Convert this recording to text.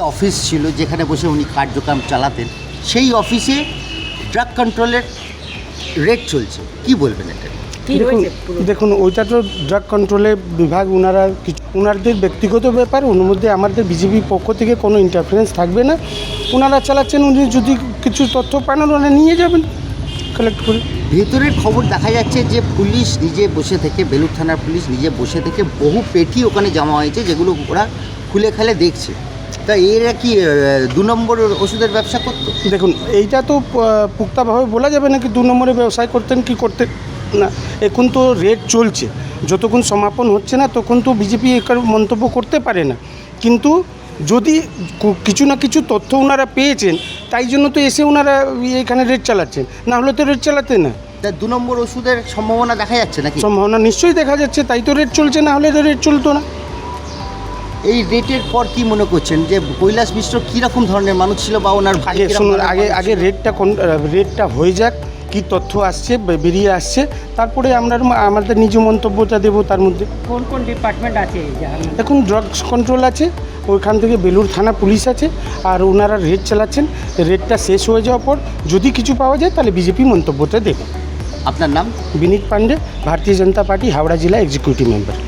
Office ছিল যেখানে বসে উনি কার্যক্রম চালাতেন, সেই অফিসে ড্রাগ কন্ট্রোলের রেড চলছে, কি বলবেন এটা? দেখুন ওইটা তো ড্রাগ কন্ট্রোলের বিভাগ, ওনাদের ব্যক্তিগত ব্যাপার। ওর মধ্যে আমাদের বিজেপির পক্ষ থেকে কোনো ইন্টারফারেন্স থাকবে না। ওনারা চালাচ্ছেন, উনি যদি কিছু তথ্য পান ওনারা নিয়ে যাবেন কালেক্ট করে। ভেতরের খবর দেখা যাচ্ছে যে পুলিশ নিজে বসে থেকে, বেলুড় থানার পুলিশ নিজে বসে থেকে বহু পেটি ওখানে জমা হয়েছে, যেগুলো ওরা খুলে খেলে দেখছে। তা এরা কি 2 নম্বর ওষুধের ব্যবসা করতো? দেখুন এইটা তো পুক্তাভাবে বলা যাবে না কি 2 নম্বরে ব্যবসায় করতেন কি করতেন না। এখন তো রেড চলছে, যতক্ষণ সমাপন হচ্ছে না তখন তো বিজেপি এর মন্তব্য করতে পারে না। কিন্তু যদি কিছু না কিছু তথ্য ওনারা পেয়েছেন, তাই জন্য তো এসে ওনারা এখানে রেড চালাচ্ছেন, না হলে তো রেড চালাতেন না। তা 2 নম্বর ওষুধের সম্ভাবনা দেখা যাচ্ছে নাকি? সম্ভাবনা নিশ্চয়ই দেখা যাচ্ছে, তাই তো রেড চলছে, না হলে তো রেড চলতো না। এই রেটের পর কি মনে করছেন যে কৈলাস মিশ্র কীরকম ধরনের মানুষ ছিল, বা ওনার ভাই আগে কিরকম শুনুন, ধরনের মানুষ আগে ছিল? রেডটা হয়ে যাক, কি তথ্য আসছে বেরিয়ে আসছে, তারপরে আমরা আমাদের নিজ মন্তব্যটা দেবো তার মধ্যে। কোন কোন ডিপার্টমেন্ট আছে? এখন ড্রাগস কন্ট্রোল আছে, ওইখান থেকে বেলুড় থানা পুলিশ আছে, আর ওনারা রেড চালাচ্ছেন। রেডটা শেষ হয়ে যাওয়ার পর যদি কিছু পাওয়া যায় তাহলে বিজেপি মন্তব্যটা দেবে। আপনার নাম? বিনীত পান্ডে, ভারতীয় জনতা পার্টি হাওড়া জেলা এক্সিকিউটিভ মেম্বার।